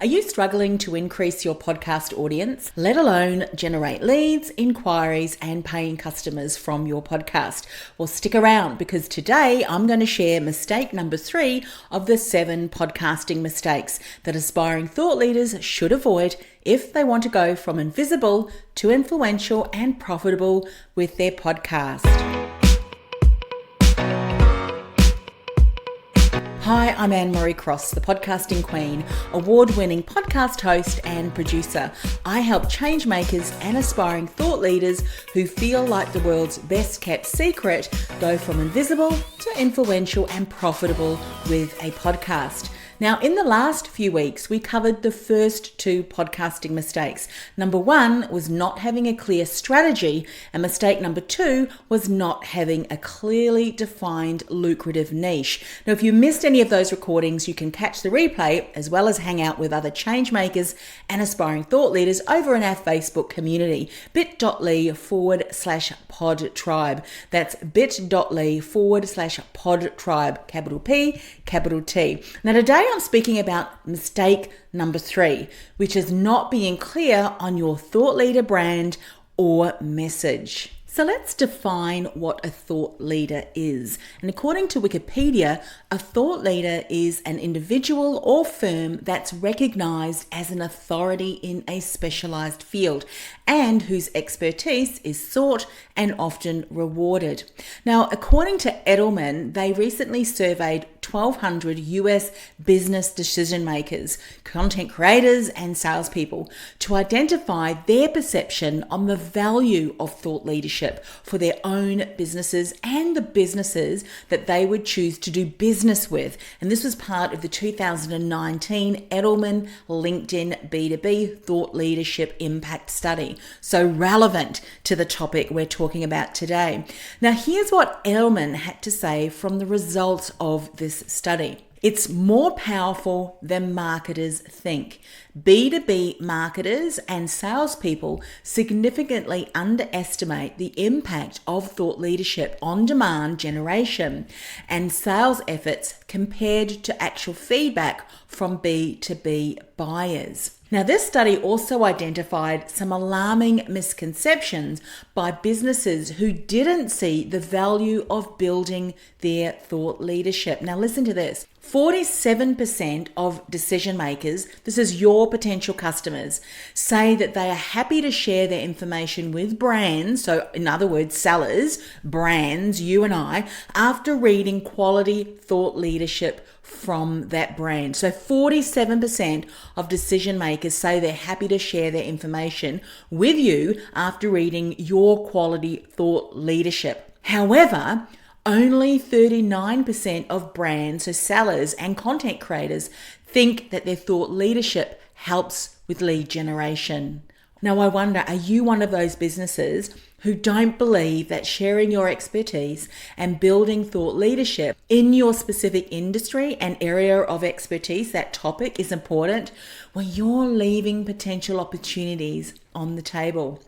Are you struggling to increase your podcast audience, let alone generate leads, inquiries, and paying customers from your podcast? Well, stick around because today I'm going to share mistake number 3 of the 7 podcasting mistakes that aspiring thought leaders should avoid if they want to go from invisible to influential and profitable with their podcast. Hi, I'm Annemarie, the podcasting queen, award-winning podcast host and producer. I help change makers and aspiring thought leaders who feel like the world's best kept secret go from invisible to influential and profitable with a podcast. Now, in the last few weeks, we covered the first 2 podcasting mistakes. Number 1 was not having a clear strategy, and mistake number 2 was not having a clearly defined lucrative niche. Now, if you missed any of those recordings, you can catch the replay as well as hang out with other change makers and aspiring thought leaders over in our Facebook community, bit.ly/pod tribe. That's bit.ly/pod tribe, capital P, capital T. Now, today I'm speaking about mistake number 3, which is not being clear on your thought leader brand or message. So let's define what a thought leader is. And according to Wikipedia, a thought leader is an individual or firm that's recognized as an authority in a specialized field and whose expertise is sought and often rewarded. Now, according to Edelman, they recently surveyed 1,200 US business decision makers, content creators, and salespeople to identify their perception on the value of thought leadership for their own businesses and the businesses that they would choose to do business with. And this was part of the 2019 Edelman LinkedIn B2B Thought Leadership Impact Study. So relevant to the topic we're talking about today. Now, here's what Edelman had to say from the results of this study. It's more powerful than marketers think. B2B marketers and salespeople significantly underestimate the impact of thought leadership on demand generation and sales efforts compared to actual feedback from B2B buyers. Now, this study also identified some alarming misconceptions by businesses who didn't see the value of building their thought leadership. Now, listen to this. 47% of decision makers, this is your potential customers, say that they are happy to share their information with brands, so in other words, sellers, brands, you and I, after reading quality thought leadership from that brand. So 47% of decision makers say they're happy to share their information with you after reading your quality thought leadership. However, only 39% of brands, so sellers and content creators, think that their thought leadership helps with lead generation. Now, I wonder, are you one of those businesses who don't believe that sharing your expertise and building thought leadership in your specific industry and area of expertise, that topic is important? Well, you're leaving potential opportunities on the table.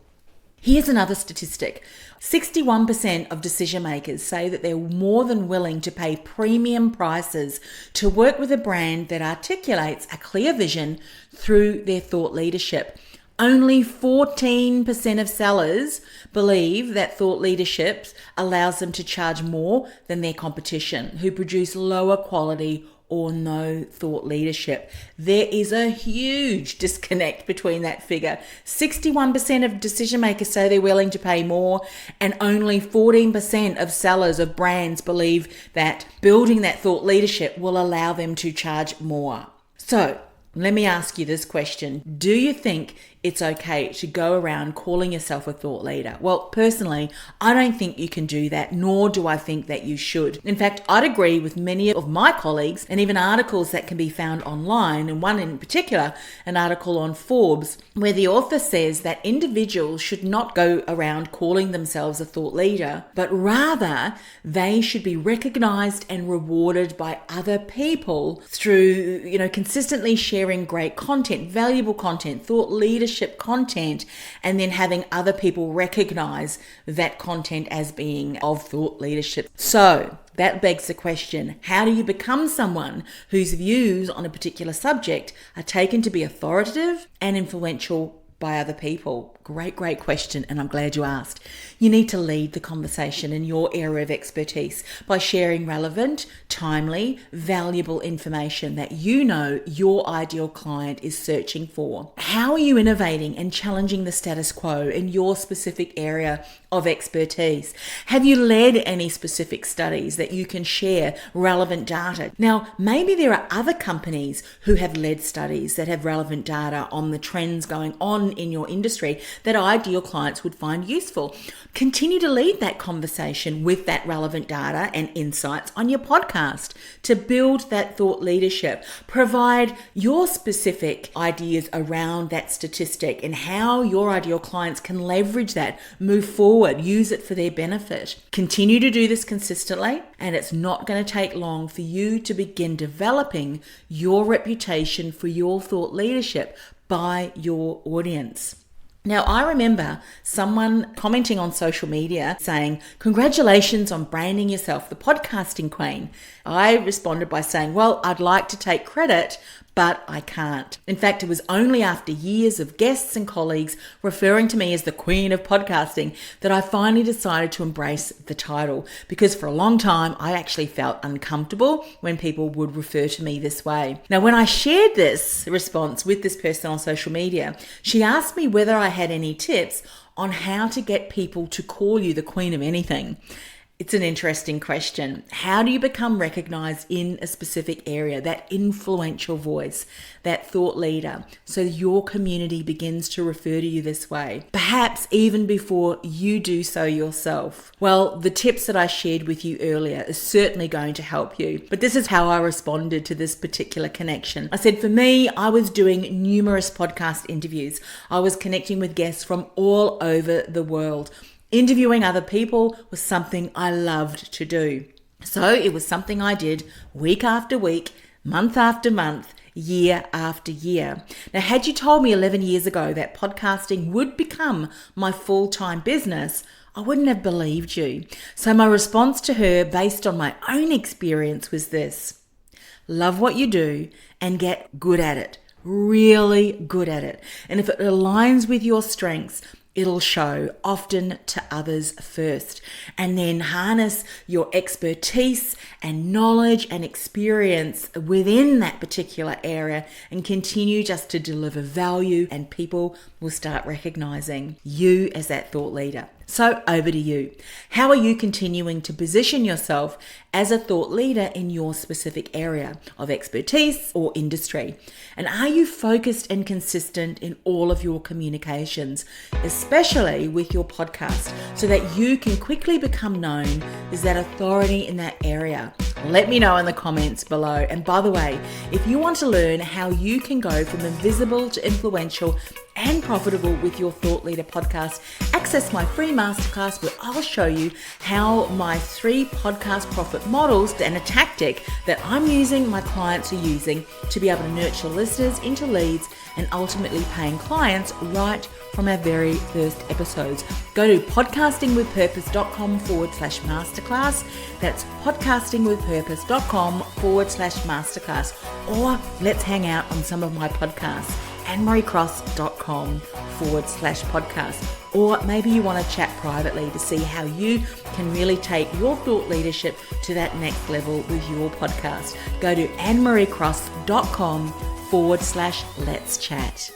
Here's another statistic. 61% of decision makers say that they're more than willing to pay premium prices to work with a brand that articulates a clear vision through their thought leadership. Only 14% of sellers believe that thought leadership allows them to charge more than their competition, who produce lower quality or no thought leadership. There is a huge disconnect between that figure. 61% of decision makers say they're willing to pay more, and only 14% of sellers of brands believe that building that thought leadership will allow them to charge more. So, let me ask you this question. Do you think it's okay to go around calling yourself a thought leader? Well, personally, I don't think you can do that, nor do I think that you should. In fact, I'd agree with many of my colleagues and even articles that can be found online, and one in particular, an article on Forbes, where the author says that individuals should not go around calling themselves a thought leader, but rather they should be recognized and rewarded by other people through, consistently sharing great content, valuable content, thought leadership content, and then having other people recognize that content as being of thought leadership. So that begs the question, how do you become someone whose views on a particular subject are taken to be authoritative and influential by other people? Great question, and I'm glad you asked. You need to lead the conversation in your area of expertise by sharing relevant, timely, valuable information that you know your ideal client is searching for. How are you innovating and challenging the status quo in your specific area of expertise? Have you led any specific studies that you can share relevant data? Now, maybe there are other companies who have led studies that have relevant data on the trends going on in your industry that ideal clients would find useful. Continue to lead that conversation with that relevant data and insights on your podcast to build that thought leadership. Provide your specific ideas around that statistic and how your ideal clients can leverage that, move forward, use it for their benefit. Continue to do this consistently, and it's not going to take long for you to begin developing your reputation for your thought leadership by your audience. Now, I remember someone commenting on social media saying, "Congratulations on branding yourself the podcasting queen." I responded by saying, "Well, I'd like to take credit, but I can't." In fact, it was only after years of guests and colleagues referring to me as the queen of podcasting that I finally decided to embrace the title, because for a long time I actually felt uncomfortable when people would refer to me this way. Now, when I shared this response with this person on social media, she asked me whether I had any tips on how to get people to call you the queen of anything. It's an interesting question. How do you become recognized in a specific area, that influential voice, that thought leader, so your community begins to refer to you this way, perhaps even before you do so yourself? Well, the tips that I shared with you earlier is certainly going to help you, but this is how I responded to this particular connection. I said, for me, I was doing numerous podcast interviews. I was connecting with guests from all over the world. Interviewing other people was something I loved to do. So it was something I did week after week, month after month, year after year. Now, had you told me 11 years ago that podcasting would become my full-time business, I wouldn't have believed you. So my response to her, based on my own experience, was this: love what you do and get good at it, really good at it. And if it aligns with your strengths, it'll show, often to others first, and then harness your expertise and knowledge and experience within that particular area and continue just to deliver value, and people will start recognizing you as that thought leader. So over to you. How are you continuing to position yourself as a thought leader in your specific area of expertise or industry? And are you focused and consistent in all of your communications, especially with your podcast, so that you can quickly become known as that authority in that area? Let me know in the comments below. And by the way, if you want to learn how you can go from invisible to influential and profitable with your Thought Leader podcast, access my free masterclass where I'll show you how my 3 podcast profit models and a tactic that I'm using, my clients are using, to be able to nurture listeners into leads and ultimately paying clients right from our very first episodes. Go to podcastingwithpurpose.com/masterclass. That's podcastingwithpurpose.com/masterclass. Or let's hang out on some of my podcasts. annemarie.cross.com/podcast. Or maybe you want to chat privately to see how you can really take your thought leadership to that next level with your podcast. Go to annemarie.cross.com/let's chat.